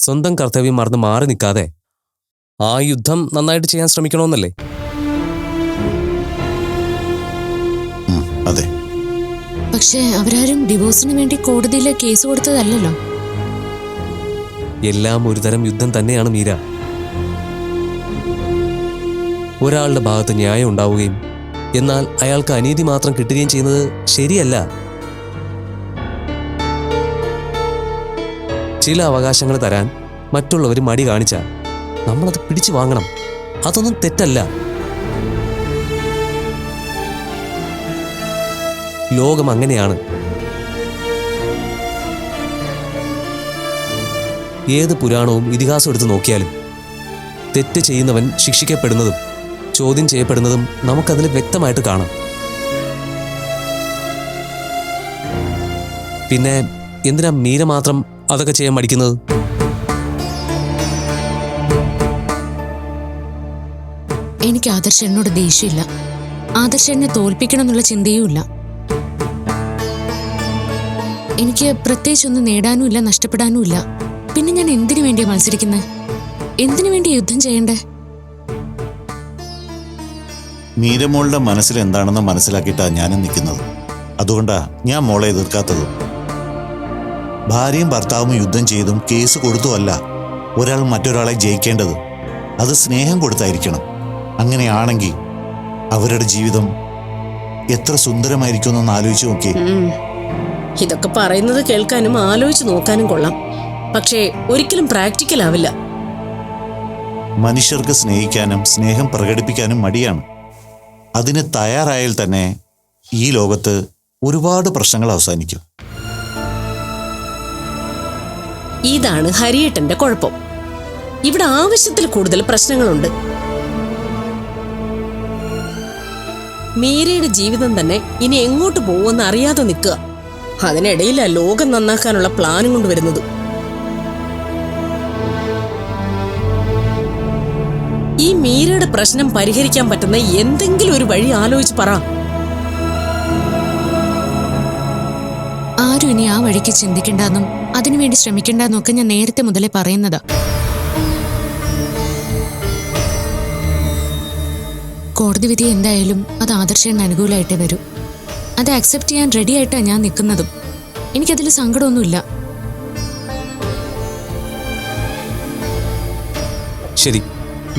സ്വന്തം കർത്തവ്യം മറന്ന് മാറി നിൽക്കാതെ ആ യുദ്ധം നന്നായിട്ട് ചെയ്യാൻ ശ്രമിക്കണമെന്നല്ലേ? അതെ. പക്ഷേ അവരാരും ഡിവോഴ്സിന് വേണ്ടി കോടതിയിൽ കേസ് കൊടുത്തതല്ലല്ലോ. എല്ലാം ഒരുതരം യുദ്ധം തന്നെയാണ് മീര. ഒരാളുടെ ഭാഗത്ത് ന്യായം ഉണ്ടാവുകയും എന്നാൽ അയാൾക്ക് അനീതി മാത്രം കിട്ടുകയും ചെയ്യുന്നത് ശരിയല്ല. ചില അവകാശങ്ങൾ തരാൻ മറ്റുള്ളവർ മടി കാണിച്ചാൽ നമ്മളത് പിടിച്ചു വാങ്ങണം. അതൊന്നും തെറ്റല്ല. ലോകം അങ്ങനെയാണ്. ഏത് പുരാണവും ഇതിഹാസവും എടുത്ത് നോക്കിയാലും തെറ്റ് ചെയ്യുന്നവൻ ശിക്ഷിക്കപ്പെടുന്നതും ചോദ്യം ചെയ്യപ്പെടുന്നതും നമുക്കതിൽ വ്യക്തമായിട്ട് കാണാം. പിന്നെ എന്തിനാ മീര മാത്രം അതൊക്കെ ചെയ്യാൻ മടിക്കുന്നത്? എനിക്ക് ആദർശനോട് ദേഷ്യമില്ല. ആദർശനെ തോൽപ്പിക്കണം എന്നുള്ള ചിന്തയും ഇല്ല. എനിക്ക് പ്രത്യേകിച്ചൊന്നും നേടാനും ഇല്ല, നഷ്ടപ്പെടാനും ഇല്ല. പിന്നെ ഞാൻ എന്തിനു വേണ്ടിയാ മത്സരിക്കുന്നത്? എന്തിനു വേണ്ടി യുദ്ധം ചെയ്യണ്ടേ? മീരമോളുടെ മനസ്സിൽ എന്താണെന്ന് മനസ്സിലാക്കിയിട്ടാണ് ഞാനും നിൽക്കുന്നത്. അതുകൊണ്ടാ ഞാൻ മോളെ എതിർക്കാത്തത്. ഭാര്യയും ഭർത്താവും യുദ്ധം ചെയ്തും കേസ് കൊടുത്തുമല്ല ഒരാൾ മറ്റൊരാളെ ജയിക്കേണ്ടത്. അത് സ്നേഹം കൊടുത്തായിരിക്കണം. അങ്ങനെയാണെങ്കിൽ അവരുടെ ജീവിതം എത്ര സുന്ദരമായിരിക്കും എന്നൊന്ന് ആലോചിച്ച് നോക്കിയേ. ഇതൊക്കെ പറയുന്നത് കേൾക്കാനും ആലോചിച്ച് നോക്കാനും കൊള്ളാം. പക്ഷേ ഒരിക്കലും പ്രാക്ടിക്കൽ ആവില്ല. മനുഷ്യർക്ക് സ്നേഹിക്കാനും സ്നേഹം പ്രകടിപ്പിക്കാനും മടിയാണ്. അതിന് തയ്യാറായാൽ തന്നെ ഈ ലോകത്ത് ഒരുപാട് പ്രശ്നങ്ങൾ അവസാനിക്കും. ഇതാണ് ഹരിയേട്ടന്റെ കുഴപ്പം. ഇവിടെ ആവശ്യത്തിൽ കൂടുതൽ പ്രശ്നങ്ങളുണ്ട്. മീരയുടെ ജീവിതം തന്നെ ഇനി എങ്ങോട്ട് പോകുമെന്ന് അറിയാതെ നിൽക്കുക. അതിനിടയിലാ ലോകം നന്നാക്കാനുള്ള പ്ലാനും കൊണ്ടുവരുന്നത്. ഈ മീരയുടെ പ്രശ്നം പരിഹരിക്കാൻ പറ്റുന്ന എന്തെങ്കിലും ഒരു വഴി ആലോചിച്ച് പറ. ആരും ഇനി ആ വഴിക്ക് ചിന്തിക്കണ്ടെന്നും അതിനുവേണ്ടി ശ്രമിക്കണ്ടെന്നും ഒക്കെ ഞാൻ നേരത്തെ മുതലേ പറയുന്നതാ. കോടതി വിധി എന്തായാലും അത് ആദർശന് അനുകൂലമായിട്ടേ വരൂ. അത് അക്സെപ്റ്റ് ചെയ്യാൻ റെഡി ആയിട്ടാണ് ഞാൻ നിൽക്കുന്നതും. എനിക്കതിൽ സങ്കടമൊന്നുമില്ല. ശരി,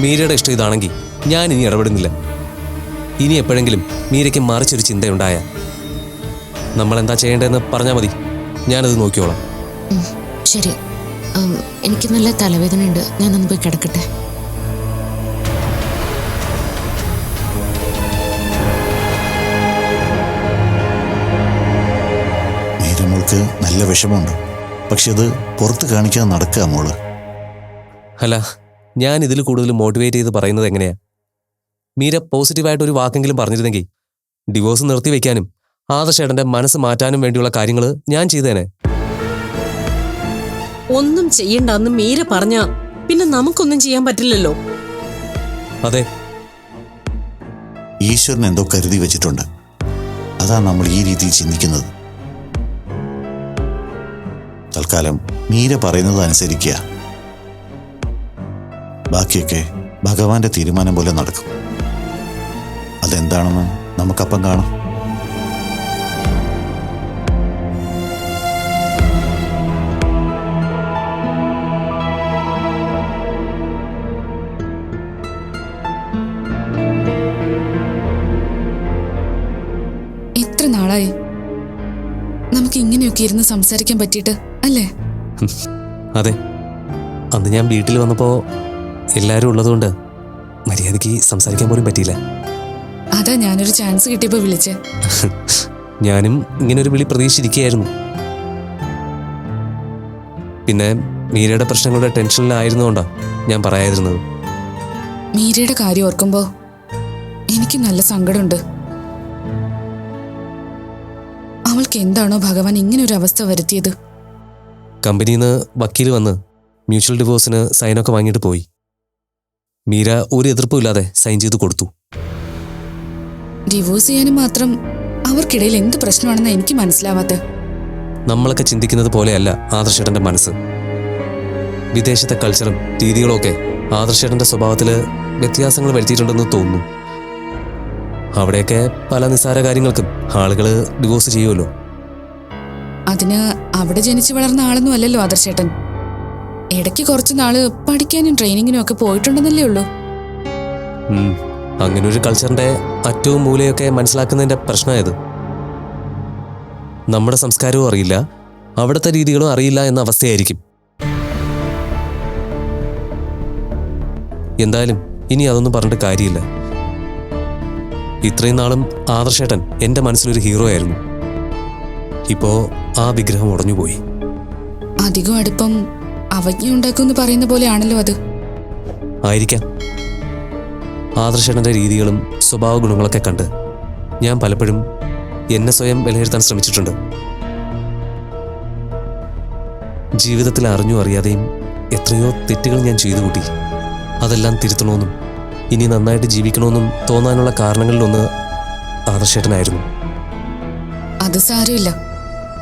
മീരയുടെ ഇഷ്ടം ഇതാണെങ്കിൽ ഞാൻ ഇനി ഇടപെടുന്നില്ല. ഇനി എപ്പോഴെങ്കിലും മീരയ്ക്ക് മറിച്ചൊരു ചിന്തയുണ്ടായ നമ്മളെന്താ ചെയ്യേണ്ടതെന്ന് പറഞ്ഞാൽ മതി. ഞാനത് നോക്കിയോളാം. ശരി, എനിക്ക് നല്ല തലവേദന ഉണ്ട്. ഞാനൊന്ന് പോയി കിടക്കട്ടെ. മീരമോൾക്ക് നല്ല വിഷമമുണ്ട്. പക്ഷെ അത് പുറത്ത് കാണിക്കാതെ നടക്കുക മോള്. അല്ല, ഞാൻ ഇതിൽ കൂടുതൽ മോട്ടിവേറ്റ് ചെയ്ത് പറയുന്നത് എങ്ങനെയാ? മീര പോസിറ്റീവായിട്ട് ഒരു വാക്കെങ്കിലും പറഞ്ഞിരുന്നെങ്കിൽ ഡിവോഴ്സ് നിർത്തിവെക്കാനും ആദർശേട്ടന്റെ മനസ്സ് മാറ്റാനും വേണ്ടിയുള്ള കാര്യങ്ങൾ ഞാൻ ചെയ്തേനെ. ഒന്നും ചെയ്യണ്ടെന്ന് മീര പറഞ്ഞ പിന്നെ നമുക്കൊന്നും ചെയ്യാൻ പറ്റില്ലല്ലോ. അതെ, ഈശ്വരൻ എന്തോ കരുതി വെച്ചിട്ടുണ്ട്. അതാ നമ്മൾ ഈ രീതിയിൽ ചിന്തിക്കുന്നത്. തൽക്കാലം മീര പറയുന്നത് അനുസരിക്കുക. ബാക്കിയൊക്കെ ഭഗവാന്റെ തീരുമാനം പോലെ നടക്കും. അതെന്താണെന്ന് നമുക്കപ്പം കാണാം. എത്ര നാളായി നമുക്ക് ഇങ്ങനെയൊക്കെ ഇരുന്ന് സംസാരിക്കാൻ പറ്റിയിട്ട്, അല്ലേ? അതെ. അന്ന് ഞാൻ വീട്ടിൽ വന്നപ്പോ എല്ലാവരും ഉള്ളതുകൊണ്ട് മര്യാദയ്ക്ക് സംസാരിക്കാൻ പോലും പറ്റിയില്ല. അതാ ഞാനൊരു ചാൻസ് കിട്ടിയപ്പോ വിളിച്ചേ. ഞാനും ഇങ്ങനൊരു വിളി പ്രതീക്ഷിച്ചിരിക്കുകയായിരുന്നു. പിന്നെ മീരയുടെ പ്രശ്നങ്ങളുടെ ടെൻഷനിലായിരുന്നുകൊണ്ടാ ഞാൻ പറയാതിരുന്നത്. മീരയുടെ കാര്യം ഓർക്കുമ്പോ എനിക്ക് നല്ല സങ്കടമുണ്ട്. അവൾക്ക് എന്താണോ ഭഗവാൻ ഇങ്ങനെ ഒരു അവസ്ഥ വരുത്തിയത്. കമ്പനിയിൽ നിന്ന് വക്കീൽ വന്ന് മ്യൂച്വൽ ഡിവോഴ്സിന് സൈനൊക്കെ വാങ്ങിയിട്ട് പോയി. മീര ഒരു എതിർപ്പുമില്ലാതെ സൈൻ ചെയ്ത് കൊടുത്തു. ഡിവോഴ്സ് ചെയ്യാനും മാത്രം അവർക്കിടയിൽ എന്ത് പ്രശ്നമാണെന്ന് എനിക്ക് മനസ്സിലാവാത്ത. നമ്മളൊക്കെ ചിന്തിക്കുന്നത് പോലെയല്ല ആദർശേട്ടന്റെ മനസ്സ്. വിദേശത്തെ കൾച്ചറും രീതികളും ഒക്കെ ആദർശേട്ടൻ്റെ സ്വഭാവത്തിൽ വ്യത്യാസങ്ങൾ വരുത്തിയിട്ടുണ്ടെന്ന് തോന്നുന്നു. അവിടെയൊക്കെ പല നിസ്സാര കാര്യങ്ങൾക്കും ആളുകൾ ഡിവോഴ്സ് ചെയ്യുമല്ലോ. അതിന് അവിടെ ജനിച്ചു വളർന്ന ആളൊന്നും അല്ലല്ലോ ആദർശേട്ടൻ. ഇടയ്ക്ക് കുറച്ചു നാള് പഠിക്കാനും ട്രെയിനിങ്ങിനും ഒക്കെ പോയിട്ടുണ്ടെന്നല്ലേ ഉള്ളൂ. അങ്ങനെ ഒരു കൾച്ചറിന്റെ അറ്റവും മൂലയൊക്കെ മനസ്സിലാക്കുന്നതിന്റെ പ്രശ്നമായത്. നമ്മുടെ സംസ്കാരവും അറിയില്ല, അവിടുത്തെ രീതികളും അറിയില്ല എന്ന അവസ്ഥയായിരിക്കും. എന്തായാലും ഇനി അതൊന്നും പറഞ്ഞിട്ട് കാര്യമില്ല. ഇത്രയും നാളും ആദർശേട്ടൻ എൻ്റെ മനസ്സിലൊരു ഹീറോ ആയിരുന്നു. ഇപ്പോ ആ വിഗ്രഹം ഉടഞ്ഞുപോയി. അധികം അടുപ്പം അവജ്ഞ ഉണ്ടാക്കുമെന്ന് പറയുന്ന പോലെയാണല്ലോ അത്. ആയിരിക്കാം. ആദർശേട്ടൻ്റെ രീതികളും സ്വഭാവ ഗുണങ്ങളൊക്കെ കണ്ട് ഞാൻ പലപ്പോഴും എന്നെ സ്വയം വിലയിരുത്താൻ ശ്രമിച്ചിട്ടുണ്ട്. ജീവിതത്തിൽ അറിഞ്ഞു അറിയാതെയും എത്രയോ തെറ്റുകൾ ഞാൻ ചെയ്തു കൂട്ടി. അതെല്ലാം തിരുത്തണമെന്നും ഇനി നന്നായിട്ട് ജീവിക്കണമെന്നും തോന്നാനുള്ള കാരണങ്ങളിലൊന്ന് ആദർശേട്ടനായിരുന്നു. അത് സാരമില്ല.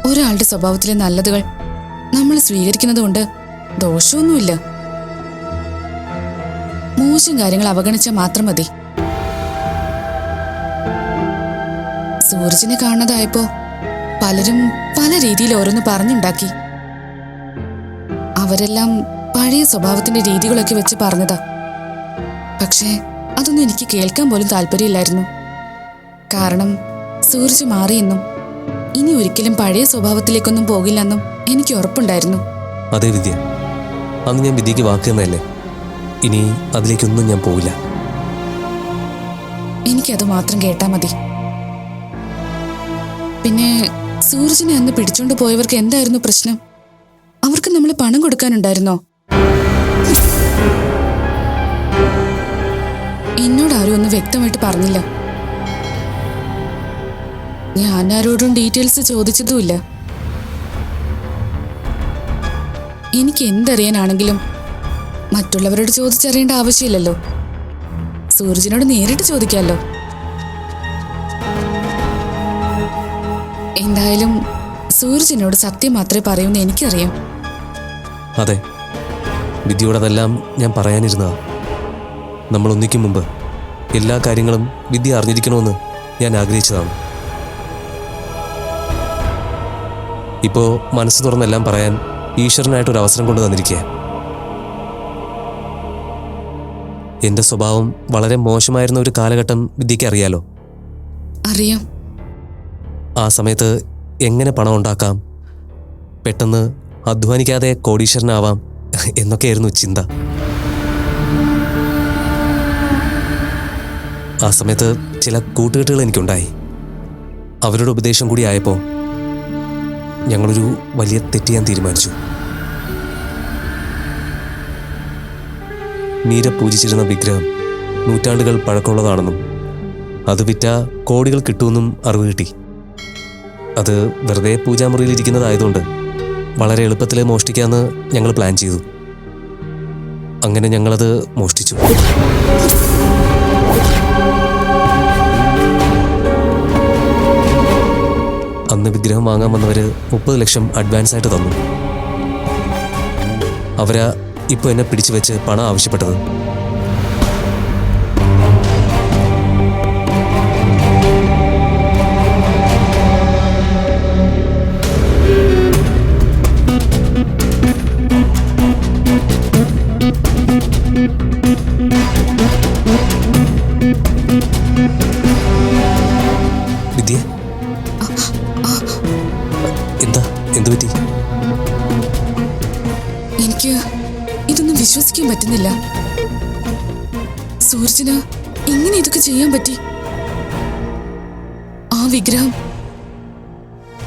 ഒരാളുടെ സ്വഭാവത്തിലെ നല്ലതുകൾ നമ്മൾ സ്വീകരിക്കുന്നത് കൊണ്ട് ദോഷമൊന്നുമില്ല. മോശം കാര്യങ്ങൾ അവഗണിച്ചാൽ മാത്രം മതി. സൂരജിനെ കാണാതായപ്പോ പലരും പല രീതിയിൽ ഓരോന്ന് പറഞ്ഞുണ്ടാക്കി. അവരെല്ലാം പഴയ സ്വഭാവത്തിന്റെ രീതികളൊക്കെ വെച്ച് പറഞ്ഞതാ. പക്ഷേ അതൊന്നും എനിക്ക് കേൾക്കാൻ പോലും താല്പര്യമില്ലായിരുന്നു. കാരണം സൂരജ് മാറിയെന്നും ഇനി ഒരിക്കലും പഴയ സ്വഭാവത്തിലേക്കൊന്നും പോകില്ലെന്നും എനിക്ക് ഉറപ്പുണ്ടായിരുന്നു. അതേ വിദ്യ, അന്ന് ഞാൻ വിദ്യക്ക് വാക്ക് തന്നതല്ലേ. ഇനി അതിലേക്കൊന്നും ഞാൻ പോവില്ല. എനിക്കത് മാത്രം കേട്ടാ മതി. പിന്നെ സൂരജിനെ അന്ന് പിടിച്ചോണ്ട് പോയവർക്ക് എന്തായിരുന്നു പ്രശ്നം? അവർക്ക് നമ്മൾ പണം കൊടുക്കാനുണ്ടായിരുന്നോ? എന്നോട് ആരും ഒന്നും വ്യക്തമായിട്ട് പറഞ്ഞില്ല. ഞാൻ ആരോടും ഡീറ്റെയിൽസ് ചോദിച്ചതുമില്ല. എനിക്ക് എന്തറിയാനാണെങ്കിലും മറ്റുള്ളവരോട് ചോദിച്ചറിയേണ്ട ആവശ്യമില്ലല്ലോ. സൂരജിനോട് നേരിട്ട് ചോദിക്കാമല്ലോ. എന്തായാലും സൂരജിനോട് സത്യം മാത്രമേ പറയൂന്ന് എനിക്കറിയാം. അതെ, വിദ്യയോടതെല്ലാം ഞാൻ പറയാനിരുന്നതാ. നമ്മൾ ഒന്നിക്കും മുമ്പ് എല്ലാ കാര്യങ്ങളും വിദ്യ അറിഞ്ഞിരിക്കണമെന്ന് ഞാൻ ആഗ്രഹിച്ചതാണ്. ഇപ്പോൾ മനസ്സ് തുറന്നെല്ലാം പറയാൻ ഈശ്വരനായിട്ടൊരു അവസരം കൊണ്ട് തന്നിരിക്കുക. എൻ്റെ സ്വഭാവം വളരെ മോശമായിരുന്ന ഒരു കാലഘട്ടം വിദ്യയ്ക്ക് അറിയാലോ. അറിയാം. ആ സമയത്ത് എങ്ങനെ പണം ഉണ്ടാക്കാം, പെട്ടെന്ന് അധ്വാനിക്കാതെ കോടീശ്വരനാവാം എന്നൊക്കെയായിരുന്നു ചിന്ത. ആ സമയത്ത് ചില കൂട്ടുകെട്ടുകൾ എനിക്കുണ്ടായി. അവരുടെ ഉപദേശം കൂടി ആയപ്പോൾ ഞങ്ങളൊരു വലിയ തെറ്റ് ചെയ്യാൻ തീരുമാനിച്ചു. മീര പൂജിച്ചിരുന്ന വിഗ്രഹം നൂറ്റാണ്ടുകൾ പഴക്കമുള്ളതാണെന്നും അത് വിറ്റ കോടികൾ കിട്ടുമെന്നും അറിവ് കിട്ടി. അത് വെറുതെ പൂജാമുറിയിലിരിക്കുന്നതായതുകൊണ്ട് വളരെ എളുപ്പത്തിൽ മോഷ്ടിക്കാമെന്ന് ഞങ്ങൾ പ്ലാൻ ചെയ്തു. അങ്ങനെ ഞങ്ങളത് മോഷ്ടിച്ചു. അന്ന് വിഗ്രഹം വാങ്ങാൻ വന്നവർ 30 ലക്ഷം അഡ്വാൻസ് ആയിട്ട് തന്നു. അവരാ ഇപ്പോൾ എന്നെ പിടിച്ചു വെച്ച് പണം ആവശ്യപ്പെട്ടത്. വിദ്യ, എന്തു പറ്റി? എനിക്ക് ഇതൊന്നും വിശ്വസിക്കാൻ പറ്റുന്നില്ല. സൂരജിന് എങ്ങനെ ഇതൊക്കെ ചെയ്യാൻ പറ്റി? ആ വിഗ്രഹം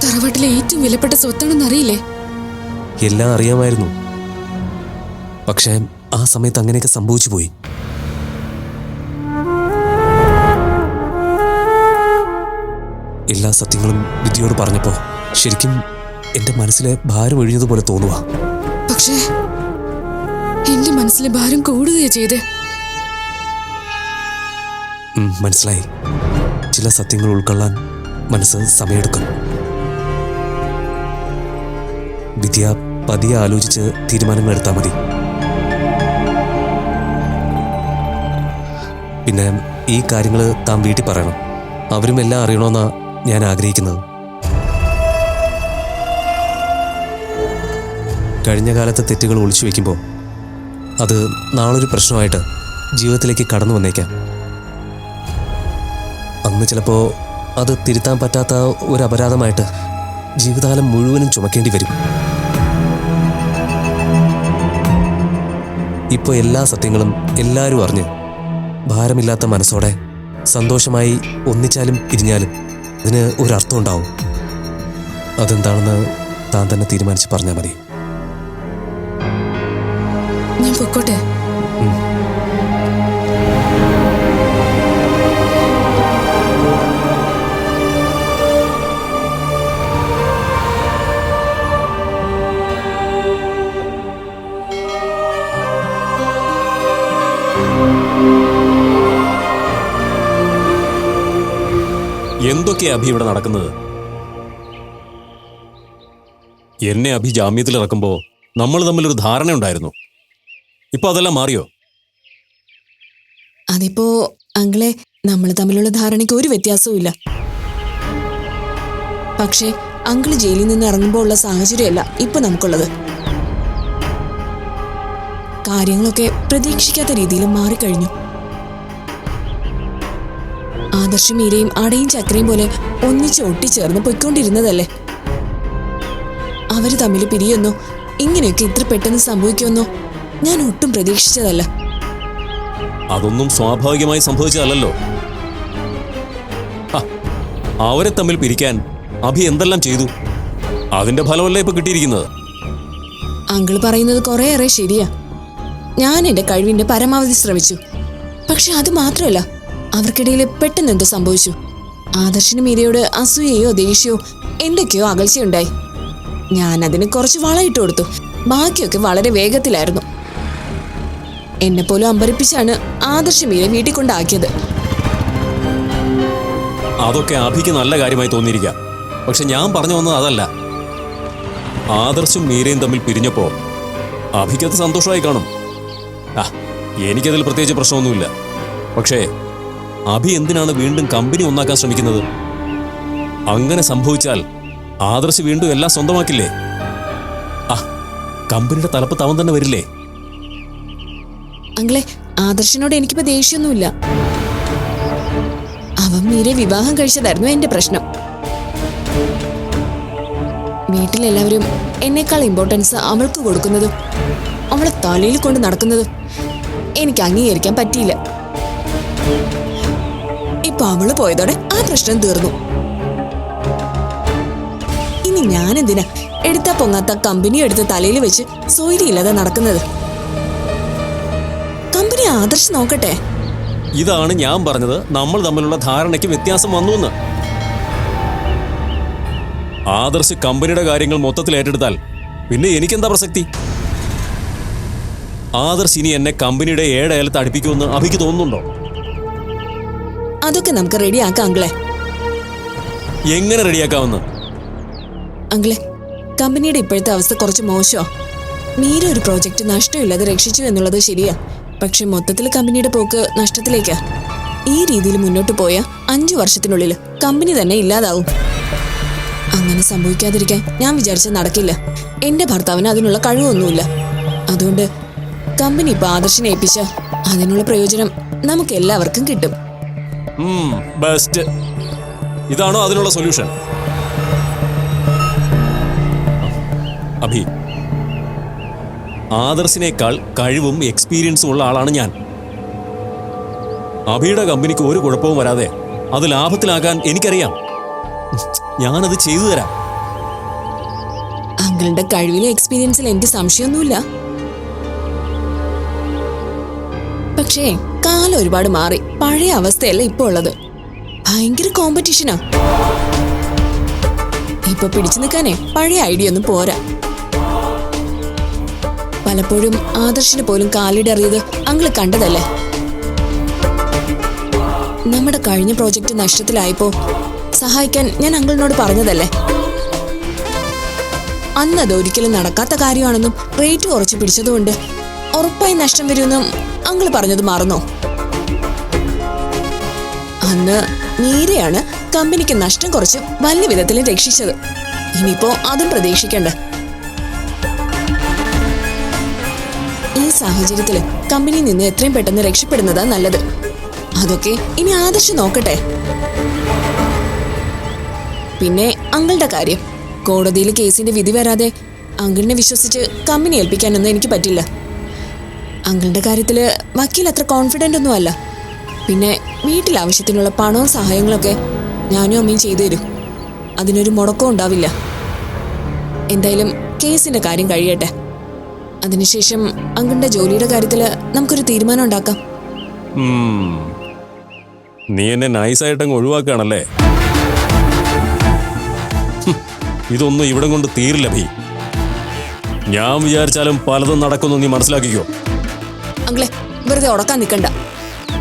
തറവാട്ടിലെ ഏറ്റവും വിലപ്പെട്ട സ്വത്താണെന്ന് അറിയില്ലേ? എല്ലാം അറിയാമായിരുന്നു. പക്ഷേ ആ സമയത്ത് അങ്ങനെയൊക്കെ സംഭവിച്ചു പോയി. എല്ലാ സത്യങ്ങളും വിദ്യയോട് പറഞ്ഞപ്പോൾ ശരിക്കും എൻ്റെ മനസ്സിലെ ഭാരം ഒഴിഞ്ഞതുപോലെ തോന്നുക. പക്ഷേ എന്റെ മനസ്സിലെ ഭാരം കൂടുകയാ ചെയ്തേ. മനസ്സിലായി. ചില സത്യങ്ങൾ ഉൾക്കൊള്ളാൻ മനസ്സ് സമയമെടുക്കും. വിദ്യ പതിയെ ആലോചിച്ച് തീരുമാനങ്ങൾ എടുത്താൽ മതി. പിന്നെ ഈ കാര്യങ്ങൾ താൻ വീട്ടിൽ പറയണം. അവരും എല്ലാം അറിയണമെന്നാ ഞാൻ ആഗ്രഹിക്കുന്നത്. കഴിഞ്ഞ കാലത്തെ തെറ്റുകൾ ഒളിച്ചു വയ്ക്കുമ്പോൾ അത് നാളൊരു പ്രശ്നമായിട്ട് ജീവിതത്തിലേക്ക് കടന്നു വന്നേക്കാം. അന്ന് ചിലപ്പോൾ അത് തിരുത്താൻ പറ്റാത്ത ഒരു അപരാധമായിട്ട് ജീവിതകാലം മുഴുവനും ചുമക്കേണ്ടി വരും. ഇപ്പോൾ എല്ലാ സത്യങ്ങളും എല്ലാവരും അറിഞ്ഞ് ഭാരമില്ലാത്ത മനസ്സോടെ സന്തോഷമായി ഒന്നിച്ചാലും പിരിഞ്ഞാലും അതിന് ഒരർത്ഥം ഉണ്ടാവും. അതെന്താണെന്ന് താൻ തന്നെ തീരുമാനിച്ച് പറഞ്ഞാൽ മതി. ഞാൻ പൊക്കോട്ടെ? എന്തൊക്കെയാ അഭി ഇവിടെ നടക്കുന്നത്? എന്നെ അഭി ജാമ്യത്തിൽ ഇറക്കുമ്പോൾ നമ്മൾ തമ്മിലൊരു ധാരണ ഉണ്ടായിരുന്നു. ഇപ്പൊ അതെല്ലാം മാറിയോ? അതിപ്പോ അങ്കിളെ, നമ്മൾ തമ്മിലുള്ള ധാരണയ്ക്ക് ഒരു വ്യത്യാസവും ഇല്ല. പക്ഷേ അങ്കിള് ജയിലിൽ നിന്ന് ഇറങ്ങുമ്പോൾ ഉള്ള സാഹചര്യമല്ല ഇപ്പൊ നമുക്കുള്ളത്. കാര്യങ്ങളൊക്കെ പ്രതീക്ഷിക്കാത്ത രീതിയിൽ മാറിക്കഴിഞ്ഞു. ആദർശ് മീരയും അടയും ചക്രയും പോലെ ഒന്നിച്ച് ഒട്ടിച്ചേർന്ന് പൊയ്ക്കൊണ്ടിരുന്നതല്ലേ. അവര് തമ്മിൽ പിരിയൊന്നോ ഇങ്ങനെയൊക്കെ ഇത്ര പെട്ടെന്ന് സംഭവിക്കുമെന്നോ ഞാൻ ഒട്ടും പ്രതീക്ഷിച്ചതല്ല. അതൊന്നും സ്വാഭാവികമായി സംഭവിച്ചതല്ലോ. അവരെ തമ്മിൽ പിരിക്കാൻ അഭി എന്തെല്ലാം ചെയ്തു? അതിന്റെ ഫലമല്ല ഇപ്പൊ കിട്ടിയിരിക്കുന്നത്. അങ്കിള് പറയുന്നത് കുറേയേറെ ശരിയാ. ഞാൻ എന്റെ കഴിവിന്റെ പരമാവധി ശ്രമിച്ചു. പക്ഷെ അത് മാത്രമല്ല, അവർക്കിടയിൽ പെട്ടെന്ന് എന്തോ സംഭവിച്ചു. ആദർശിന് മീരയോട് അസൂയയോ ദേഷ്യമോ എന്തൊക്കെയോ അകൽച്ചയുണ്ടായി. ഞാൻ അതിന് കുറച്ച് വളയിട്ട് കൊടുത്തു. ബാക്കിയൊക്കെ വളരെ വേഗത്തിലായിരുന്നു. എന്നെ പോലും അമ്പരിപ്പിച്ചാണ് ആദർശ് മീരെ വീട്ടിൽ കൊണ്ടാക്കിയത്. അതൊക്കെ അഭിക്ക് നല്ല കാര്യമായി തോന്നിയിരിക്കാം. പക്ഷെ ഞാൻ പറഞ്ഞു വന്നത് അതല്ല. ആദർശും മീരയും തമ്മിൽ പിരിഞ്ഞപ്പോ അഭിക്കത് സന്തോഷമായി കാണും. എനിക്കതിൽ പ്രത്യേകിച്ച് പ്രശ്നമൊന്നുമില്ല. പക്ഷേ അഭി എന്തിനാണ് വീണ്ടും കമ്പനി ഒന്നാക്കാൻ ശ്രമിക്കുന്നത്? അങ്ങനെ സംഭവിച്ചാൽ ആദർശ് വീണ്ടും എല്ലാം സ്വന്തമാക്കില്ലേ? കമ്പനിയുടെ തലപ്പത്ത് അവൻ തന്നെ വരില്ലേ? അങ്കിളെ, ആദർശിനോട് എനിക്കിപ്പോ ദേഷ്യമൊന്നുമില്ല. അവൻ മീരെ വിവാഹം കഴിച്ചതായിരുന്നു എന്റെ പ്രശ്നം. വീട്ടിലെല്ലാവരും എന്നേക്കാൾ ഇമ്പോർട്ടൻസ് അവൾക്ക് കൊടുക്കുന്നതും അവളെ തലയിൽ കൊണ്ട് നടക്കുന്നതും എനിക്ക് അംഗീകരിക്കാൻ പറ്റിയില്ല. ഇപ്പൊ അവള് പോയതോടെ ആ പ്രശ്നം തീർന്നു. ഇനി ഞാൻ എന്തിനാ എടുത്താ പൊങ്ങാത്ത കമ്പനി എടുത്ത് തലയിൽ വെച്ച് സൗകര്യമില്ലാതെ നടക്കുന്നത്? കമ്പനി ആദർശ് നോക്കട്ടെ. ഇതാണ് ഞാൻ പറഞ്ഞത്, നമ്മൾ തമ്മിലുള്ള ധാരണയ്ക്ക് വ്യത്യാസം വന്നു എന്ന്. ആദർശ് കമ്പനിയുടെ കാര്യങ്ങൾ മൊത്തത്തിൽ ഏറ്റെടുത്താൽ പിന്നെ എനിക്കെന്താ പ്രസക്തി? ആദർശ് ഇനി എന്നെ കമ്പനിയുടെ ഏഴയലത്ത് അടുപ്പിക്കുമെന്ന് അഭിക്ക് തോന്നുന്നുണ്ടോ? അതൊക്കെ നമുക്ക് റെഡിയാക്കാം അങ്കിളെ. എങ്ങനെ റെഡിയാക്കാമെന്ന്? അങ്കിളെ, കമ്പനിയുടെ ഇപ്പോഴത്തെ അവസ്ഥ കുറച്ച് മോശമാ. മീര ഒരു പ്രോജക്റ്റ് നഷ്ടമില്ലാതെ രക്ഷിച്ചു എന്നുള്ളത് ശരിയാ. പക്ഷെ മൊത്തത്തിൽ കമ്പനിയുടെ പോക്ക് നഷ്ടത്തിലേക്കാ. ഈ രീതിയിൽ മുന്നോട്ട് പോയ 5 വർഷത്തിനുള്ളിൽ കമ്പനി തന്നെ ഇല്ലാതാവും. അങ്ങനെ സംഭവിക്കാതിരിക്കാൻ ഞാൻ വിചാരിച്ച നടക്കില്ല. എന്റെ ഭർത്താവിന് അതിനുള്ള കഴിവൊന്നുമില്ല. അതുകൊണ്ട് കമ്പനി ഇപ്പൊ ആദർശിനെ ഏൽപ്പിച്ച അതിനുള്ള പ്രയോജനം നമുക്ക് എല്ലാവർക്കും കിട്ടും. ബെസ്റ്റ്. ഇതാണോ അതിനുള്ള സൊല്യൂഷൻ? അഭി, ആദർശിനേക്കാൾ കഴിവും എക്സ്പീരിയൻസും ഉള്ള ആളാണ് ഞാൻ. അഭിയുടെ കമ്പനിക്ക് ഒരു കുഴപ്പവും വരാതെ അത് ലാഭത്തിലാക്കാൻ എനിക്കറിയാം. ഞാനത് ചെയ്തു തരാം. അങ്കിളുടെ കഴിവിലും എക്സ്പീരിയൻസിൽ എനിക്ക് സംശയമൊന്നുമില്ല. പക്ഷേ കാലം ഒരുപാട് മാറി. പഴയ അവസ്ഥയല്ല ഇപ്പൊ ഉള്ളത്. ഭയങ്കര കോമ്പറ്റീഷനാ. ഇപ്പൊ പിടിച്ചു നിൽക്കാനേ പഴയ ഐഡിയ ഒന്നും പോരാ. പലപ്പോഴും ആദർശിന് പോലും കാലിടറിയത് അങ്കിള് കണ്ടതല്ലേ. നമ്മുടെ കഴിഞ്ഞ പ്രോജക്റ്റ് നഷ്ടത്തിലായപ്പോ സഹായിക്കാൻ ഞാൻ അങ്കിളിനോട് പറഞ്ഞതല്ലേ. അന്ന് അത് ഒരിക്കലും നടക്കാത്ത കാര്യമാണെന്നും റേറ്റ് കുറച്ച് പിടിച്ചതുകൊണ്ട് ഉറപ്പായി നഷ്ടം വരുമെന്നും അങ്കിള് പറഞ്ഞത് മറന്നോ? അന്ന് മീരയാണ് കമ്പനിക്ക് നഷ്ടം കുറച്ച് വലിയ വിധത്തിൽ രക്ഷിച്ചത്. ഇനിയിപ്പോ അതും പ്രതീക്ഷിക്കണ്ട. ഈ സാഹചര്യത്തില് കമ്പനിയിൽ നിന്ന് എത്രയും പെട്ടെന്ന് രക്ഷപ്പെടുന്നതാ നല്ലത്. അതൊക്കെ ഇനി ആദർശ് നോക്കട്ടെ. പിന്നെ അങ്കിളുടെ കാര്യം, കോടതിയിൽ കേസിന്റെ വിധി വരാതെ അങ്കിളിനെ വിശ്വസിച്ച് കമ്പനി ഏൽപ്പിക്കാനൊന്നും എനിക്ക് പറ്റില്ല. അങ്കിളുടെ കാര്യത്തില് വക്കീൽ അത്ര കോൺഫിഡന്റ് ഒന്നും അല്ല. പിന്നെ വീട്ടിൽ ആവശ്യത്തിനുള്ള പണവും സഹായങ്ങളൊക്കെ ഞാനും അമ്മയും ചെയ്തു തരും. അതിനൊരു മുടക്കവും ഉണ്ടാവില്ല. എന്തായാലും കേസിന്റെ കാര്യം കഴിയട്ടെ. അതിനുശേഷം അങ്കിളുടെ ജോലിയുടെ കാര്യത്തില് നമുക്കൊരു തീരുമാനം ഉണ്ടാക്കാം. നീ എന്നെ നൈസായിട്ടങ്ങ് ഒഴിവാക്കുകയാണല്ലേ? ഇതൊന്നും ഇവിടം കൊണ്ട് തീരില്ല ഭീ. ഞാൻ വിചാരിച്ചാലും പലതും നടക്കുന്നു, നീ മനസ്സിലാക്കിക്കോ. അങ്കിളെ, വെറുതെ ഉടക്കാൻ നിൽക്കണ്ട.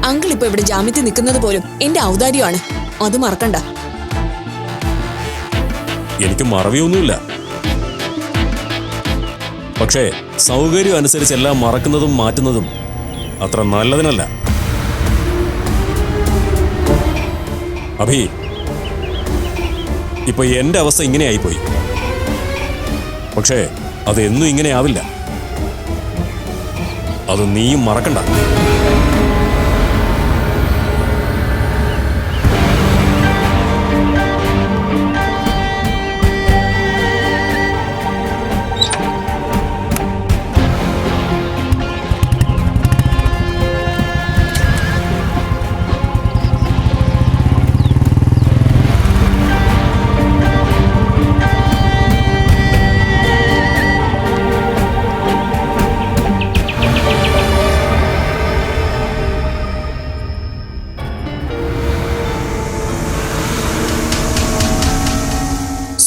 അങ്കിൾ ഇപ്പൊ ഇവിടെ ജാമ്യത്തിൽ നിൽക്കുന്നത് പോലും എന്റെ ഔദാര്യമാണ്. അത് മറക്കണ്ട. എനിക്ക് മറവിയൊന്നുമില്ല. പക്ഷേ സൗകര്യം അനുസരിച്ച് എല്ലാം മറക്കുന്നതും മാറ്റുന്നതും അത്ര നല്ലതിനല്ല. അഭി, ഇപ്പൊ എന്റെ അവസ്ഥ ഇങ്ങനെ ആയിപ്പോയി. പക്ഷേ അതെന്നും ഇങ്ങനെ ആവില്ല. അത് നീയും മറക്കണ്ട.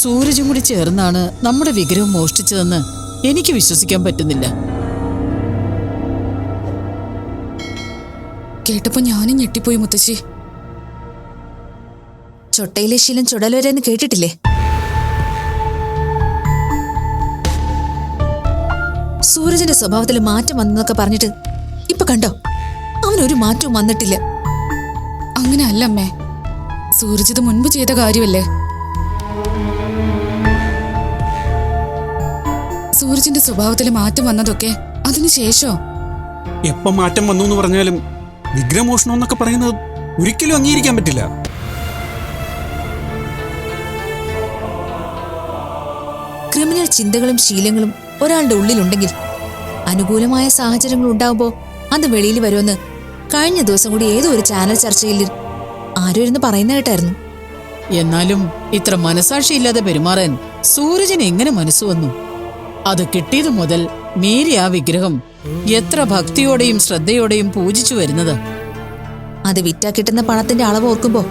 സൂരജും കൂടി ചേർന്നാണ് നമ്മുടെ വിഗ്രഹം മോഷ്ടിച്ചതെന്ന് എനിക്ക് വിശ്വസിക്കാൻ പറ്റുന്നില്ല. കേട്ടപ്പോ ഞാനും ഞെട്ടിപ്പോയി മുത്തശ്ശി. ചൊട്ടയിലെ ശീലം ചുടലുവരെന്ന് കേട്ടിട്ടില്ലേ? സൂരജിന്റെ സ്വഭാവത്തിൽ മാറ്റം വന്നെന്നൊക്കെ പറഞ്ഞിട്ട് ഇപ്പൊ കണ്ടോ, അവനൊരു മാറ്റവും വന്നിട്ടില്ല. അങ്ങനെ അല്ല അമ്മേ, സൂരജ് ഇത് മുൻപ് ചെയ്ത കാര്യമല്ലേ. സൂരജിന്റെ സ്വഭാവത്തിൽ മാറ്റം വന്നതൊക്കെ അതിനുശേഷോ? എപ്പം മാറ്റം വന്നു എന്ന് പറഞ്ഞാലും വിഗ്രഹമോഷണം എന്നൊക്കെ പറയുന്നത് ഒരിക്കലും അംഗീകരിക്കാൻ പറ്റില്ല. ക്രിമിനൽ ചിന്തകളും ശീലങ്ങളും ഒരാളുടെ ഉള്ളിലുണ്ടെങ്കിൽ അനുകൂലമായ സാഹചര്യങ്ങൾ ഉണ്ടാവുമ്പോൾ അത് വെളിയിൽ വരുമെന്ന് കഴിഞ്ഞ ദിവസം കൂടി ഏതോ ഒരു ചാനൽ ചർച്ചയിൽ ആരോ ഇരുന്ന് പറയുന്ന കേട്ടായിരുന്നു. എന്നാലും ഇത്ര മനസാക്ഷിയില്ലാതെ പെരുമാറാൻ സൂരജിന് എങ്ങനെ മനസ്സ് വന്നു? അത് കിട്ടിയതു മുതൽ മീര ആ വിഗ്രഹം എത്ര ഭക്തിയോടെയും ശ്രദ്ധയോടെയും പൂജിച്ചു വരുന്നത്. അത് വിറ്റാ കിട്ടുന്ന പണത്തിന്റെ അളവ് ഓർക്കുമ്പോ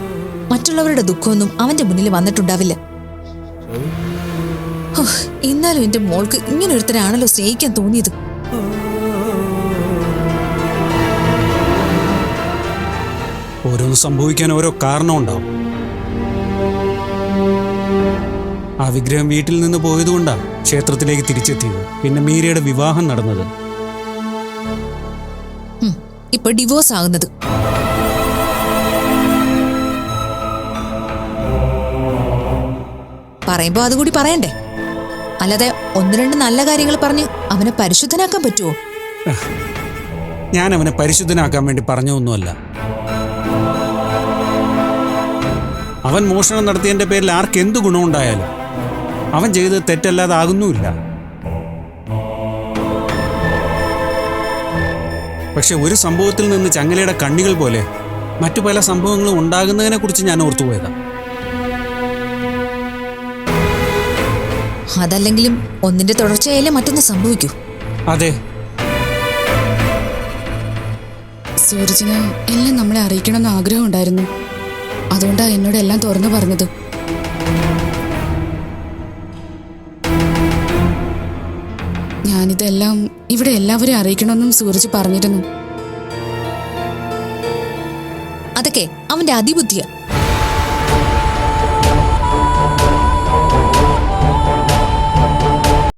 മറ്റുള്ളവരുടെ ദുഃഖമൊന്നും അവന്റെ മുന്നിൽ വന്നിട്ടുണ്ടാവില്ല. എന്നാലും എന്റെ മോൾക്ക് ഇങ്ങനെ ഒരുത്തരാണല്ലോ സ്നേഹിക്കാൻ തോന്നിയത്. ഓരോന്ന് സംഭവിക്കാൻ ഓരോ കാരണം ഉണ്ടാവും. ആ വിഗ്രഹം വീട്ടിൽ നിന്ന് പോയതുകൊണ്ടാണ് ക്ഷേത്രത്തിലേക്ക് തിരിച്ചെത്തിയത്. പിന്നെ മീരയുടെ വിവാഹം നടന്നത്. ഇപ്പൊ ഡിവോഴ്സ് ആകുന്നത്. പറയുമ്പോ അതുകൂടി പറയണ്ടേ? അല്ലാതെ ഒന്ന് രണ്ട് നല്ല കാര്യങ്ങൾ പറഞ്ഞ് അവനെ പരിശുദ്ധനാക്കാൻ പറ്റുമോ? ഞാൻ അവനെ പരിശുദ്ധനാക്കാൻ വേണ്ടി പറഞ്ഞൊന്നുമല്ല. അവൻ മോഷണം നടത്തിയതിന്റെ പേരിൽ ആർക്കെന്ത് ഗുണമുണ്ടായാലും അവൻ ചെയ്തത് തെറ്റല്ലാതെ ആകുന്നുമില്ല. പക്ഷെ ഒരു സംഭവത്തിൽ നിന്ന് ചങ്ങലയുടെ കണ്ണികൾ പോലെ മറ്റു പല സംഭവങ്ങളും ഉണ്ടാകുന്നതിനെ കുറിച്ച് ഞാൻ ഓർത്തുപോയതാ. അതല്ലെങ്കിലും ഒന്നിന്റെ തുടർച്ചയായാലേ മറ്റൊന്ന് സംഭവിക്കൂ. അതെ, സൂരജിന് എല്ലാം നമ്മളെ അറിയിക്കണമെന്ന് ആഗ്രഹം ഉണ്ടായിരുന്നു. അതുകൊണ്ടാ എന്നോട് എല്ലാം തുറന്നു പറഞ്ഞത്. ഞാനിതെല്ലാം ഇവിടെ എല്ലാവരെയും അറിയിക്കണമെന്നും സൂരജ് പറഞ്ഞിരുന്നു. അതൊക്കെ അവന്റെ അതിബുദ്ധിയാ.